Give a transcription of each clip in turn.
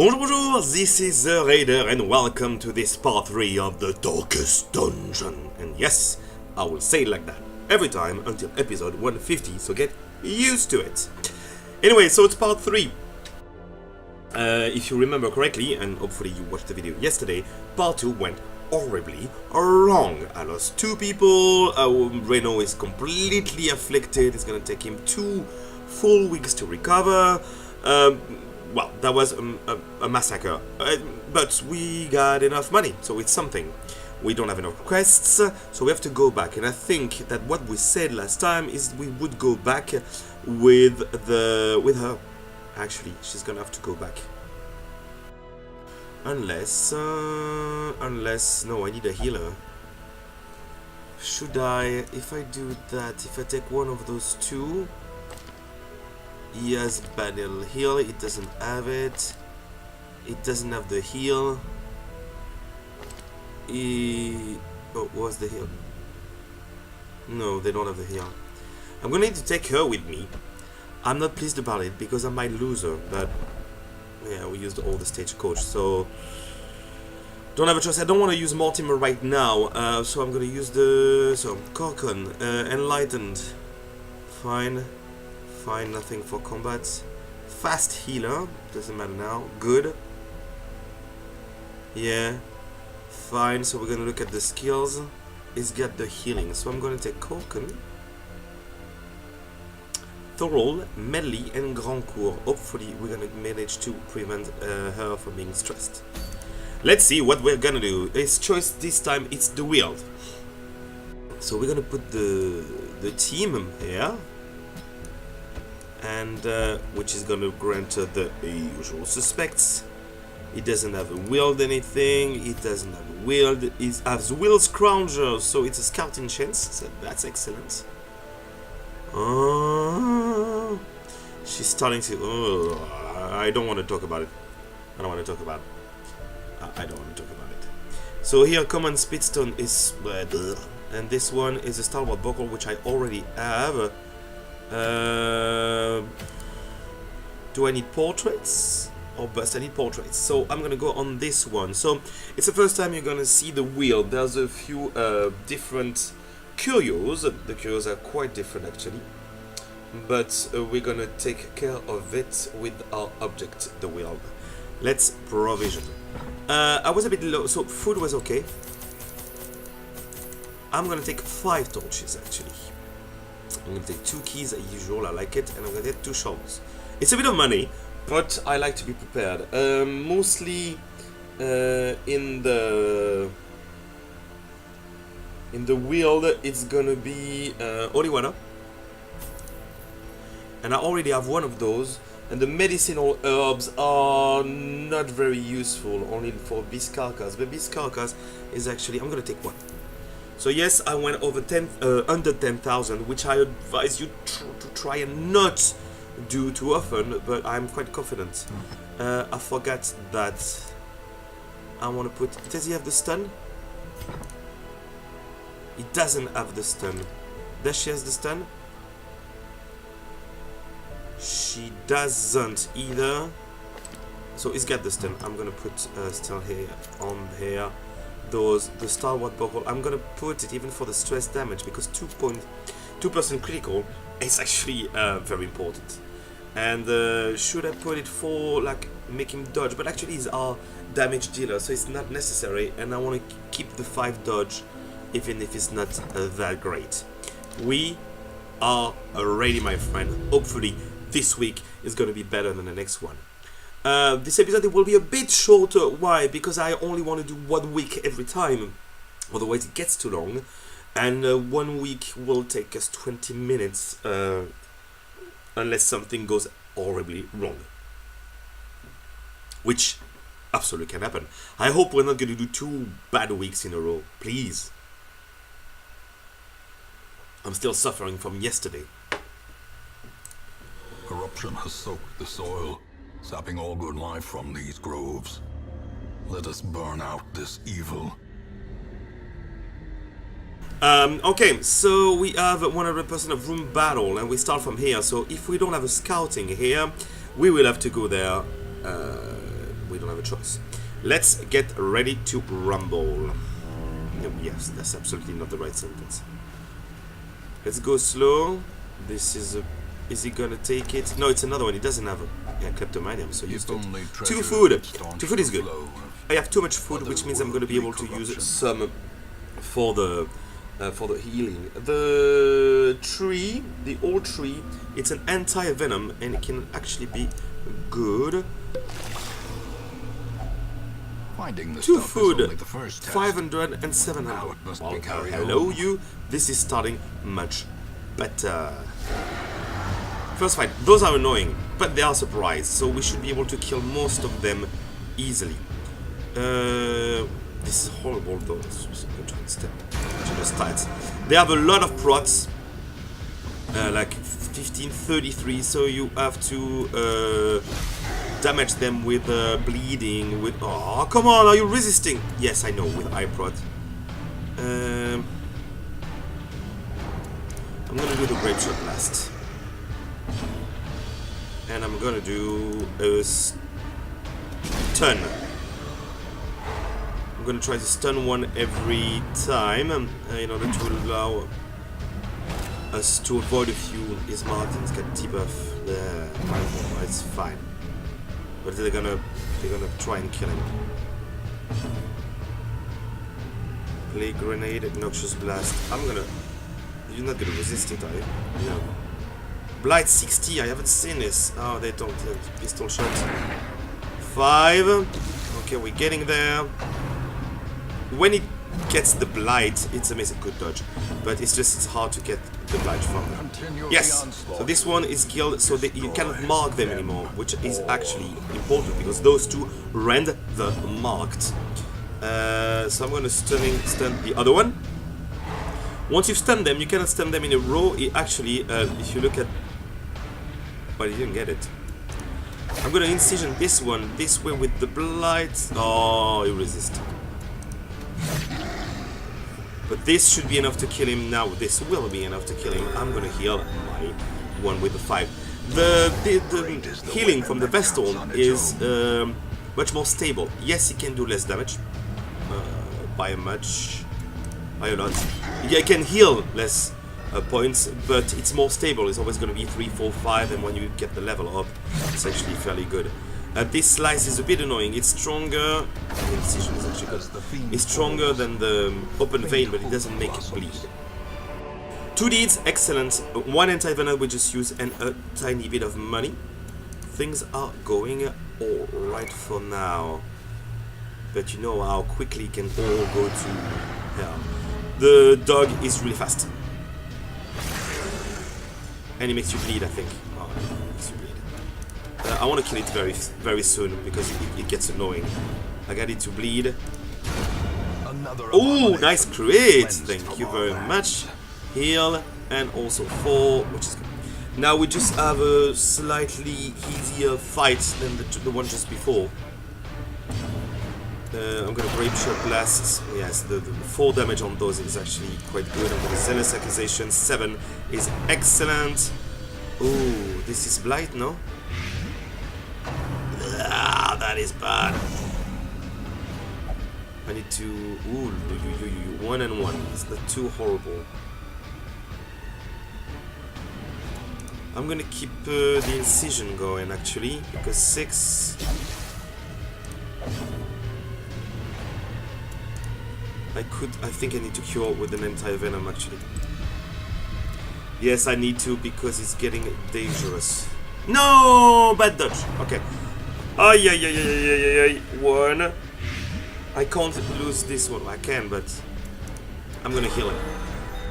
Bonjour, this is ZeRaider and welcome to this part 3 of the Darkest Dungeon. And yes, I will say it like that every time until episode 150, so get used to it. Anyway, so it's part 3. If you remember correctly, and hopefully you watched the video yesterday, part 2 went horribly wrong. I lost 2 people, Reno is completely afflicted, it's gonna take him 2 full weeks to recover. Well, that was a massacre, but we got enough money, so it's something. We don't have enough quests, so we have to go back. And I think that what we said last time is we would go back with her. Actually, she's gonna have to go back. Unless no, I need a healer. Should I? If I do that, if I take one of those 2. He has battle heal, it doesn't have it. It doesn't have the heal. Oh, what's the heal? No, they don't have the heal. I'm gonna need to take her with me. I'm not pleased about it because I might lose her, but yeah, we used all the stagecoach, so don't have a choice. I don't want to use Mortimer right now, so I'm gonna use the Corcon, Enlightened. Fine. Fine, nothing for combat. Fast healer, doesn't matter now. Good. Yeah. Fine, so we're gonna look at the skills. It's got the healing, so I'm gonna take Corcon, Thorold, Medley, and Grandcourt. Hopefully we're gonna manage to prevent her from being stressed. Let's see what we're gonna do. His choice this time, it's the wield. So we're gonna put the team here. And which is going to grant the usual suspects. He doesn't have a wield anything. He doesn't have a wield. He has wield scrounger, so it's a scouting chance. So that's excellent. She's starting to. I don't want to talk about it. I don't want to talk about it. I don't want to talk about it. So here, common speedstone is, and this one is a stalwart buckle, which I already have. Do I need portraits or bust? I need portraits, so I'm gonna go on this one. So it's the first time you're gonna see the wheel. There's a few different curios. The curios are quite different actually, but we're gonna take care of it with our object, the wheel. Let's provision. I was a bit low, so food was okay. I'm gonna take 5 torches actually. I'm going to take 2 keys as usual, I like it, and I'm going to get 2 shovels. It's a bit of money, but I like to be prepared. Mostly in the wheel, it's going to be holy water. And I already have one of those, and the medicinal herbs are not very useful, only for beast carcass. But beast carcass is actually, I'm going to take 1. So yes, I went over under 10,000, which I advise you to try and not do too often, but I'm quite confident. I forgot that I want to put... Does he have the stun? He doesn't have the stun. Does she have the stun? She doesn't either. So he's got the stun. I'm going to put still here on here. The stalwart buckle, I'm gonna put it even for the stress damage because 2% critical is actually very important. And should I put it for like make him dodge? But actually he's our damage dealer, so it's not necessary. And I want to keep the 5 dodge, even if it's not that great. We are ready, my friend. Hopefully this week is gonna be better than the next one. This episode will be a bit shorter. Why? Because I only want to do 1 week every time. Otherwise it gets too long. And 1 week will take us 20 minutes. Unless something goes horribly wrong. Which absolutely can happen. I hope we're not going to do 2 bad weeks in a row. Please. I'm still suffering from yesterday. Corruption has soaked the soil, sapping all good life from these groves. Let us burn out this evil. Okay, so we have 100% of room battle, and we start from here. So if we don't have a scouting here, we will have to go there we don't have a choice. Let's get ready to rumble. No, yes, that's absolutely not the right sentence. Let's go slow. This is a... Is he gonna take it? No, it's another one. He doesn't have a... Yeah, kleptomania, so used to it. 2 food. 2 food is good. I have too much food, which means I'm gonna be able to use some for the healing. The tree, the old tree, it's an anti-venom, and it can actually be good. 2 food, 500 and 700. Well, hello you. This is starting much better. First fight. Those are annoying, but they are surprised, so we should be able to kill most of them easily. This is horrible though. I'm trying to step to the stats. They have a lot of prots, like 1533, so you have to damage them with bleeding, with... Oh, come on, are you resisting? Yes, I know, with high prot. I'm gonna do the Grape Shot Blast. And I'm gonna do a stun. I'm gonna try to stun one every time in order to allow us to avoid a few. Is Martin's got debuff? Yeah, it's fine. But they're gonna try and kill him. Play grenade, noxious blast. You're not gonna resist it, are you? No. Blight 60, I haven't seen this. Oh, they don't have pistol shot. 5. Okay, we're getting there. When it gets the blight, it's amazing. Good dodge. But it's hard to get the blight from them. Yes! So this one is killed, so you cannot mark them anymore, which is actually important because those two rend the marked. So I'm going to stun the other one. Once you've stunned them, you cannot stun them in a row. It actually, if you look at... But you didn't get it. I'm going to incision this one this way with the blight. Oh, you resist. But this should be enough to kill him now. This will be enough to kill him. I'm going to heal my one with the 5. The healing from the Vestal is much more stable. Yes, he can do less damage. By a lot. Yeah, it can heal less points, but it's more stable. It's always going to be 3, 4, 5, and when you get the level up, it's actually fairly good. This slice is a bit annoying. It's stronger. The incision is actually good. It's stronger than the open vein, but it doesn't make it bleed. 2 deeds, excellent. 1 anti-venom we just used, and a tiny bit of money. Things are going all right for now. But you know how quickly it can all go to hell. The dog is really fast. And it makes you bleed, I think. Oh, it makes you bleed. I want to kill it very, very soon because it gets annoying. I got it to bleed. Oh, nice crit! Thank you very much. Heal and also 4, which is good. Now we just have a slightly easier fight than the one just before. I'm gonna Grape Shot Blast. Yes, the 4 damage on those is actually quite good. I'm gonna Zealous Accusation. 7 is excellent. Ooh, this is Blight, no? Ah, that is bad. I need to... Ooh, 1 and 1. It's not too horrible. I'm gonna keep the incision going actually, because 6... I think I need to cure with an anti-venom actually. Yes, I need to because it's getting dangerous. No, bad dodge. Okay. Oh yeah. 1. I can't lose this one. I can, but I'm gonna heal him.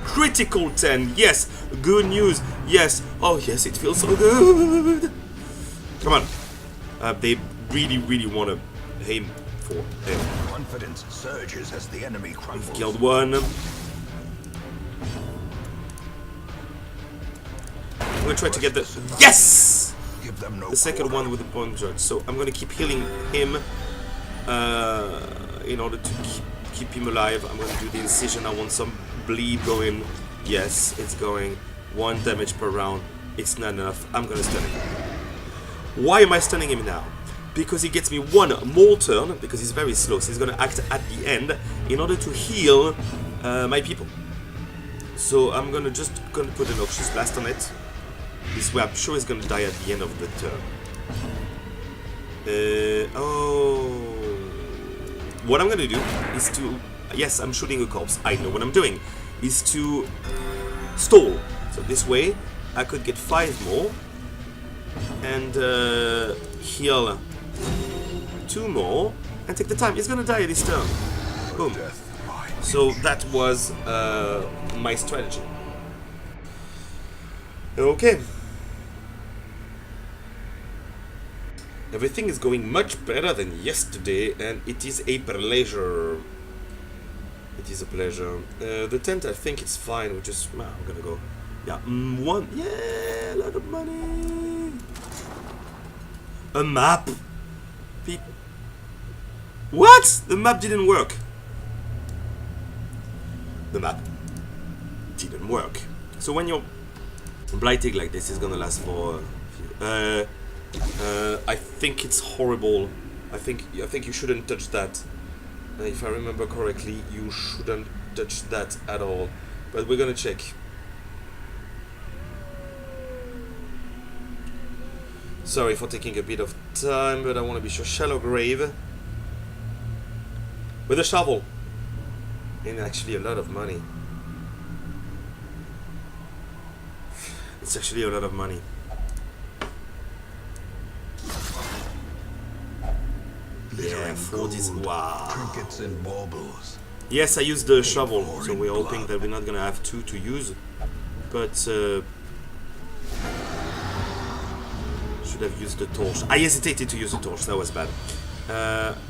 Critical 10. Yes. Good news. Yes. Oh yes, it feels so good. Come on. They really want to aim for him. Confidence surges as the enemy crumbles. We've killed 1. I'm gonna try to get the... Yes! Give them no the second one with the point judge. So I'm gonna keep healing him in order to keep him alive. I'm gonna do the incision. I want some bleed going. Yes, it's going. 1 damage per round. It's not enough. I'm gonna stun him. Why am I stunning him now? because he gets me one more turn, because he's very slow, so he's gonna act at the end in order to heal my people. So I'm gonna put a Noxious Blast on it. This way I'm sure he's gonna die at the end of the turn. What I'm gonna do is to... Yes, I'm shooting a corpse. I know what I'm doing. Is to stall. So this way I could get 5 more and heal 2 more and take the time. He's gonna die this turn. Boom. So that was my strategy. Okay. Everything is going much better than yesterday, and it is a pleasure. It is a pleasure. The tent, I think it's fine. We just, I'm gonna go. Yeah, one. Yeah, a lot of money. A map. What? The map didn't work. The map didn't work. So when you're blighting like this, it's gonna last for a few. I think it's horrible. I think you shouldn't touch that. If I remember correctly, you shouldn't touch that at all. But we're gonna check. Sorry for taking a bit of time, but I want to be sure. Shallow grave with a shovel, and actually a lot of money. It's actually a lot of money. Yeah, 40s. Wow. Trinkets and baubles. Yes, I used the shovel, so we're hoping that we're not gonna have 2 to use. But should have used the torch. I hesitated to use the torch. That was bad.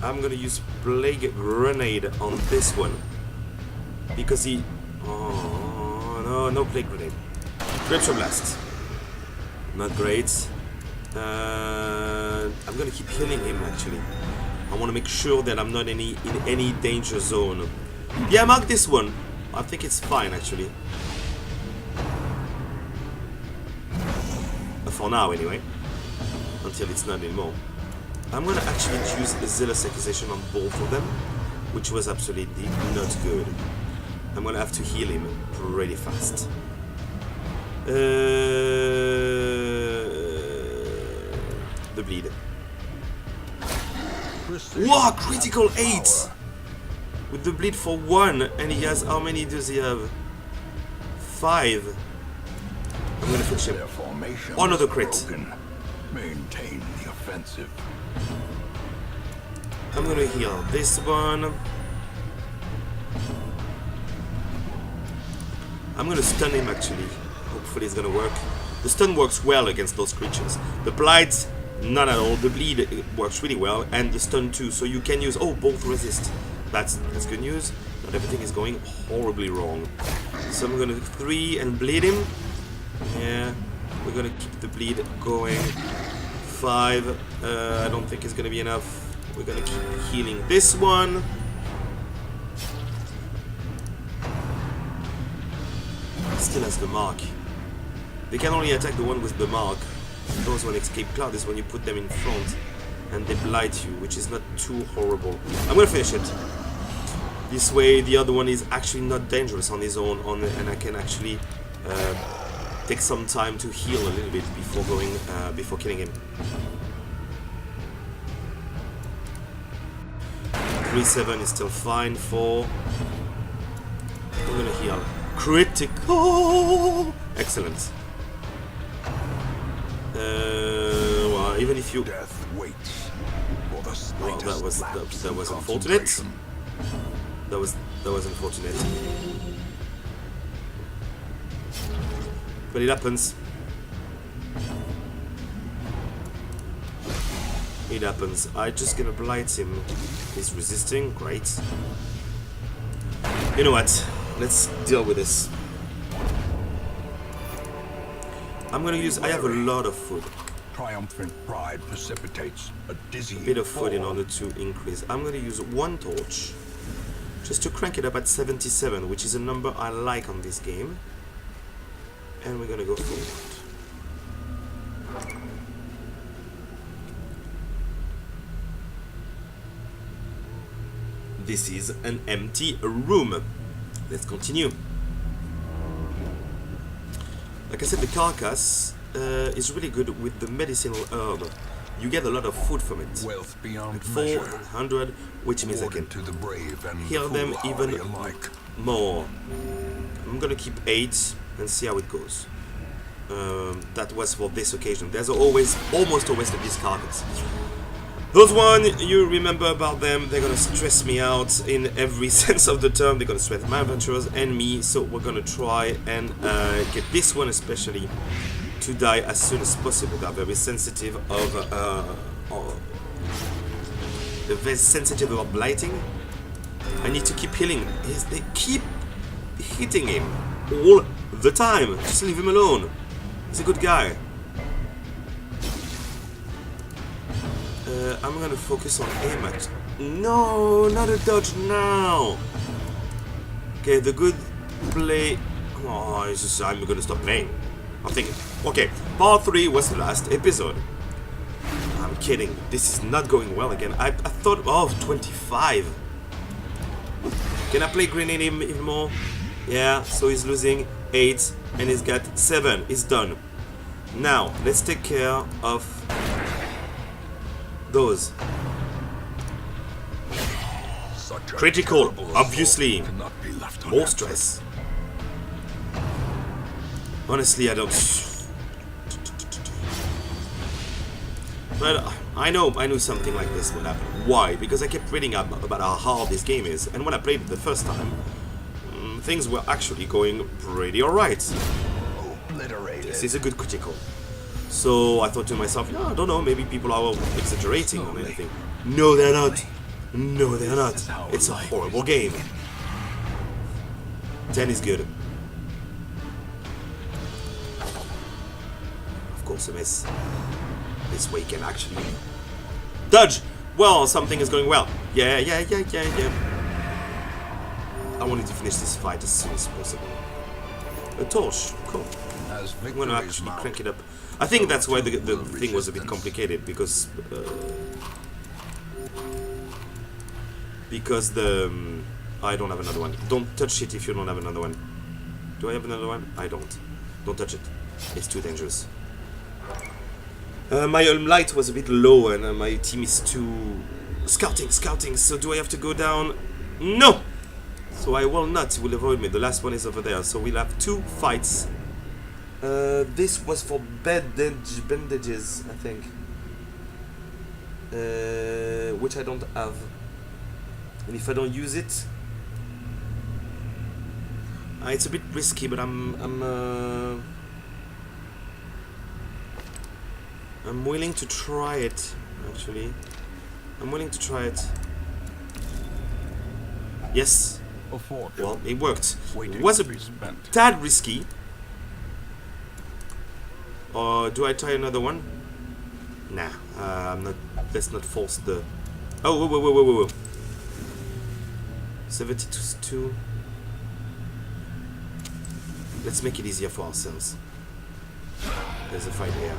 I'm gonna use Plague Grenade on this one because he. Oh no, Plague Grenade. Rapture Blast. Not great. I'm gonna keep healing him actually. I want to make sure that I'm not in any danger zone. Yeah, mark this one. I think it's fine actually. For now anyway. Until it's not anymore. I'm gonna actually choose a Zealous Accusation on both of them, which was absolutely not good. I'm gonna have to heal him pretty fast. The bleed. Wow, critical 8! With the bleed for 1, and he has, how many does he have? 5. I'm gonna finish him. Another crit. Maintain the offensive. I'm gonna heal this one. I'm gonna stun him actually. Hopefully it's gonna work. The stun works well against those creatures. The blights, not at all. The bleed works really well, and the stun too. So you can use both resist. That's good news. Not everything is going horribly wrong. So I'm gonna 3 and bleed him. Yeah, we're gonna keep the bleed going. 5. I don't think it's gonna be enough. We're gonna keep healing this one. Still has the mark. They can only attack the one with the mark. Those one escape cloud is when you put them in front and they blight you, which is not too horrible. I'm gonna finish it. This way the other one is actually not dangerous on his own, and I can actually take some time to heal a little bit before going before killing him. 3-7 is still fine. 4. I'm gonna heal. Critical! Excellent. Well, even if you... Death waits for the Well, that was unfortunate. That was unfortunate. But it happens. It happens. I'm just gonna blight him. He's resisting. Great. You know what? Let's deal with this. I'm gonna use... I have a lot of food. triumphant pride precipitates a dizzying Bit of food in fall. order to increase. I'm gonna use 1 torch just to crank it up at 77, which is a number I like on this game. And we're gonna go forward. this is an empty room. Let's continue. Like I said, the carcass is really good with the medicinal herb. You get a lot of food from it. Wealth beyond Like measure. 400, which means I can To the brave and heal them even alike. more. I'm gonna keep 8 and see how it goes. That was for this occasion. There's almost always the beast carcass. Those one, you remember about them, they're gonna stress me out in every sense of the term. They're gonna stress my adventurers and me, so we're gonna try and get this one especially to die as soon as possible. They're very sensitive they're very sensitive about blighting. I need to keep healing. They keep hitting him all the time. Just leave him alone. He's a good guy. I'm gonna focus on aim at. No, not a dodge now. Okay, the good play. Oh, it's just, I'm gonna stop playing. I'm thinking. Okay, part 3 was the last episode. I'm kidding. This is not going well again. I thought, oh, 25. Can I play grenade him even more? Yeah, so he's losing 8 and he's got 7. He's done. Now, let's take care of those. Such a Critical, terrible obviously. assault cannot be left More unanswered. stress. Honestly, I don't. But I knew something like this would happen. Why? Because I kept reading up about how hard this game is, and when I played it the first time, things were actually going pretty alright. Obliterated. This is a good critical. So I thought to myself, no, I don't know, maybe people are exaggerating on anything. No, they're not. No, they're not. It's a horrible game. 10 is good. Of course, a miss. This way can actually dodge. Well, something is going well. Yeah. I wanted to finish this fight as soon as possible. A torch, cool. As I'm gonna victories actually mount, crank it up. I think that's why the thing was a bit complicated, because the I don't have another one. Don't touch it if you don't have another one. Do I have another one? I don't. Don't touch it. It's too dangerous. My light was a bit low and my team is too scouting. So do I have to go down? No. So I will not. It will avoid me. The last one is over there. So we'll have 2 fights. This was for bandages, I think. Which I don't have. And if I don't use it, it's a bit risky. But I'm willing to try it. Actually, I'm willing to try it. Yes. A fortune. Well, it worked. Waiting It was a to be spent. tad risky. Or do I try another one? Nah, I'm not. Let's not force the. Oh, whoa. 72. Let's make it easier for ourselves. There's a fight here.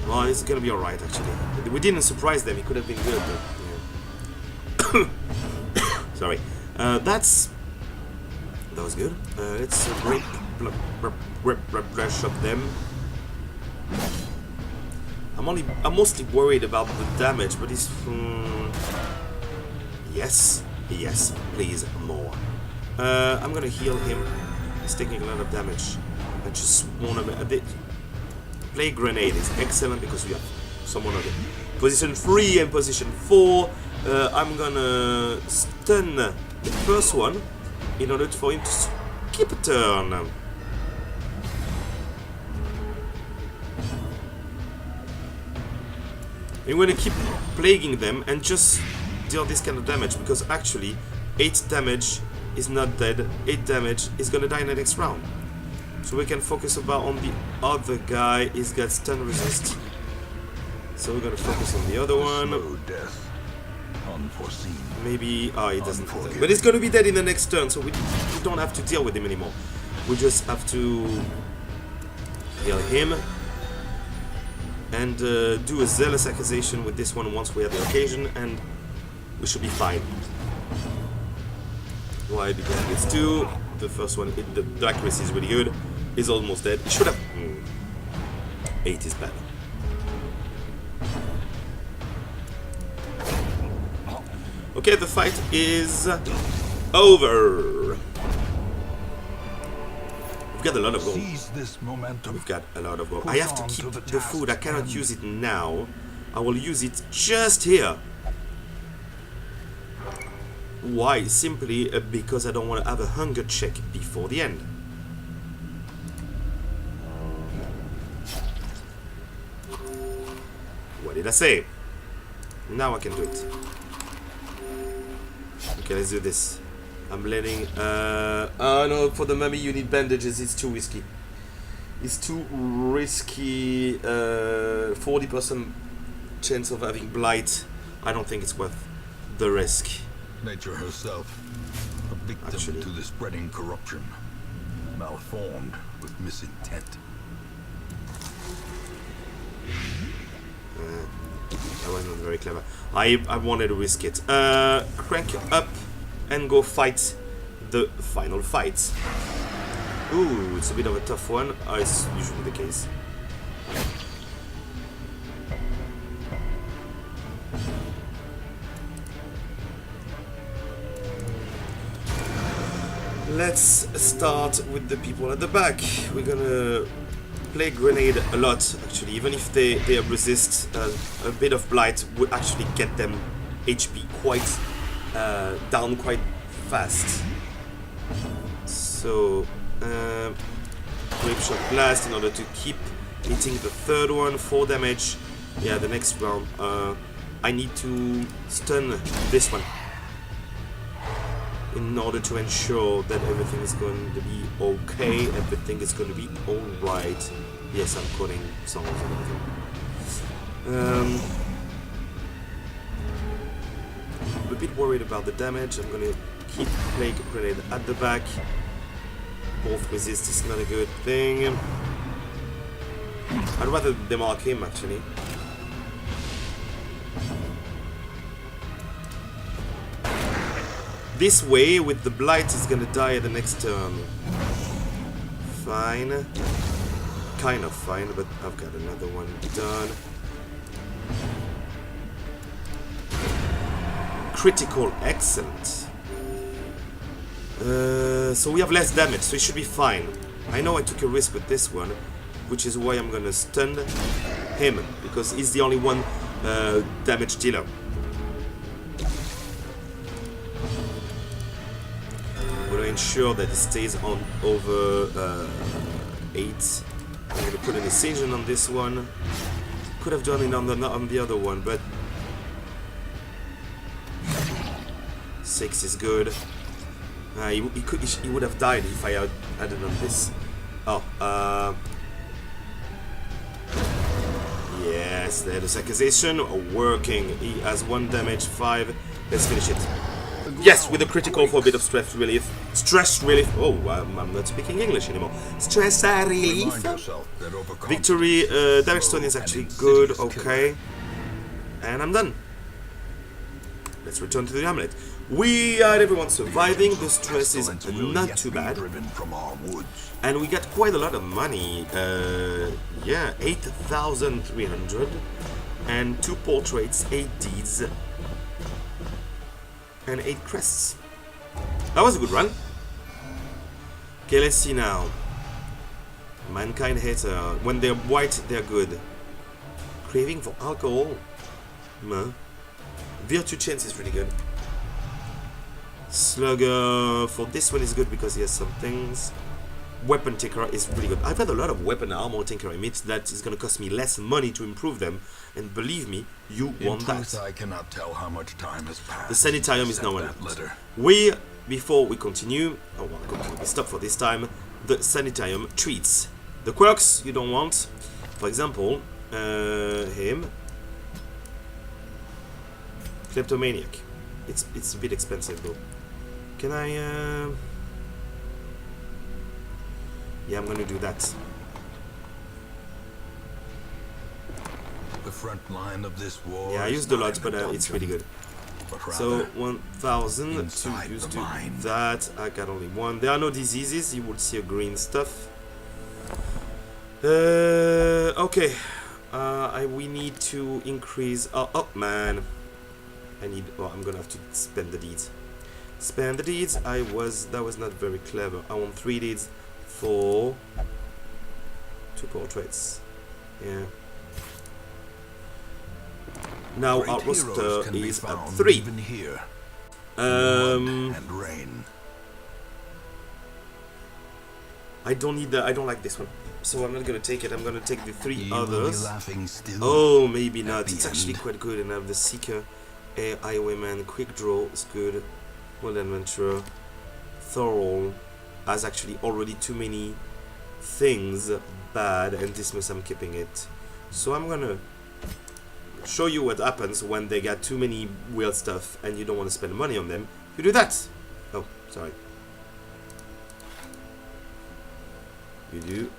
Well, it's gonna be alright actually. We didn't surprise them. It could have been good, but yeah. Sorry. That was good. Let's brush up them. I'm mostly worried about the damage, but it's yes, please more. I'm gonna heal him. He's taking a lot of damage. I just want a bit. Play grenade is excellent because we have someone on position 3 and position 4. I'm gonna stun the first one in order for him to skip a turn. I'm going to keep plaguing them and just deal this kind of damage, because actually 8 damage is not dead. 8 damage is going to die in the next round. So we can focus about on the other guy. He's got stun resist. So we're going to focus on the other one. slow death, unforeseen. Maybe, he doesn't have that. But he's going to be dead in the next turn, so we don't have to deal with him anymore. We just have to heal him and do a zealous accusation with this one once we have the occasion, and we should be fine. Why? Because it gets 2. The first one, the accuracy is really good. He's almost dead. He should have... 8 is bad. Okay, the fight is over. We've got a lot of gold. Seize this momentum. We've got a lot of gold. Push I have to on keep till the the food. I task cannot ends. use it now. I will use it just here. Why? Simply because I don't want to have a hunger check before the end. What did I say? Now I can do it. Okay, let's do this. I'm letting... oh no, for the mummy you need bandages. It's too risky. It's too risky. 40% chance of having blight. I don't think it's worth the risk. Nature herself, a victim Actually. to the spreading corruption, malformed with misintent. That was not very clever. I wanted to risk it. Crank up and go fight the final fight. Ooh, it's a bit of a tough one. It's usually the case. Let's start with the people at the back. We're gonna play grenade a lot, actually. Even if they resist, a bit of blight would actually get them HP quite down quite fast. So, grape shot blast in order to keep hitting the third one. 4 damage. Yeah, the next round, I need to stun this one in order to ensure that everything is going to be okay, everything is going to be alright. Yes, I'm quoting songs and everything. I'm a bit worried about the damage. I'm going to keep Plague Grenade at the back. Both resist is not a good thing. I'd rather demark him, actually. This way, with the blight, is gonna die at the next turn. Fine. Kind of fine, but I've got another one done. Critical, excellent. So we have less damage, so it should be fine. I know I took a risk with this one, which is why I'm gonna stun him, because he's the only one damage dealer. Ensure that it stays on over 8. I'm gonna put an incision on this one. Could have done it on the other one, but 6 is good. He would have died if I had it on this. Oh, yes, there's accusation working. He has 1 damage, 5. Let's finish it. Yes, with a critical for a bit of stress relief. Stress relief. Oh, I'm not speaking English anymore. Stress relief. Victory. Damage stone is actually good. Okay. And I'm done. Let's return to the amulet. We are everyone surviving. The stress is not too bad. And we got quite a lot of money. Yeah, 8,300. And 2 portraits, 8 deeds. And 8 crests. That was a good run. Okay, let's see now. Mankind hater. When they're white, they're good. Craving for alcohol. Virtue chance is really good. Slugger for this one is good because he has some things. Weapon tinkerer is really good. I've had a lot of weapon armor tinkerer. It means that it's gonna cost me less money to improve them. And believe me, you want that. I cannot tell how much time has passed. The sanitarium is now on. Letter. Before we continue, we stop for this time. The sanitarium treats. The quirks you don't want. For example, him. Kleptomaniac. It's a bit expensive though. Can I? Yeah, I'm gonna do that. The front line of this war. Yeah, I used a lot, but it's really good. but So rather 1,000 to inside use the to mind. that. I got only one. There are no diseases. You will see a green stuff. Okay. We need to increase. Oh man. I'm gonna have to spend the deeds. Spend the deeds. That was not very clever. I want 3 deeds for 2 portraits. Yeah. Now Great our heroes roster can be is at found 3. even here. Um, Blood and rain. I don't like this one, so I'm not gonna take it. I'm gonna take the 3 You will be others. laughing still. Oh, maybe at not. the It's actually end. quite good. And I have the Seeker, Highwayman, Quick Draw is good. Wild Adventurer, Thorough has actually already too many things bad, and Dismiss I'm keeping it. So I'm gonna show you what happens when they got too many weird stuff and you don't want to spend money on them. You do that. Oh, sorry. You do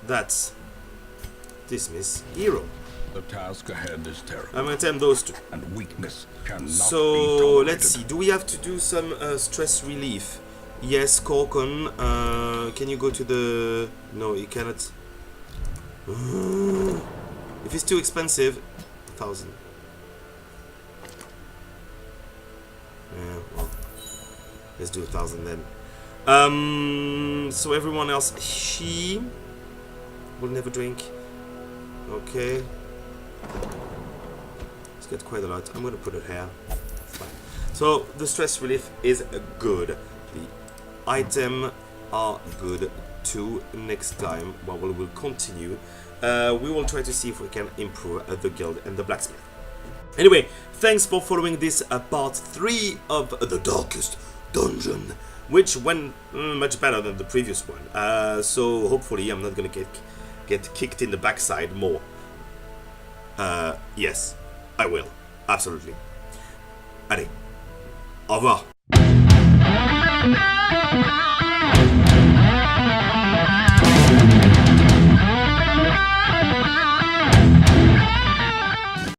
that. Dismiss hero. The task ahead is terrible, I'm gonna attempt those 2. and weakness cannot be So tolerated. let's see. Do we have to do some stress relief? Yes, Corcon. Can you go to the? No, you cannot. If it's too expensive, 1,000. Yeah, well, let's do 1,000 then. So everyone else, she will never drink. Okay. It's got quite a lot. I'm gonna put it here. It's fine. So the stress relief is good. The items are good too. Next time, well, we will continue. We will try to see if we can improve the guild and the blacksmith. Anyway, thanks for following this part 3 of the Darkest Dungeon, which went much better than the previous one. So hopefully I'm not gonna get kicked in the backside more. Yes, I will. Absolutely. Allez, au revoir.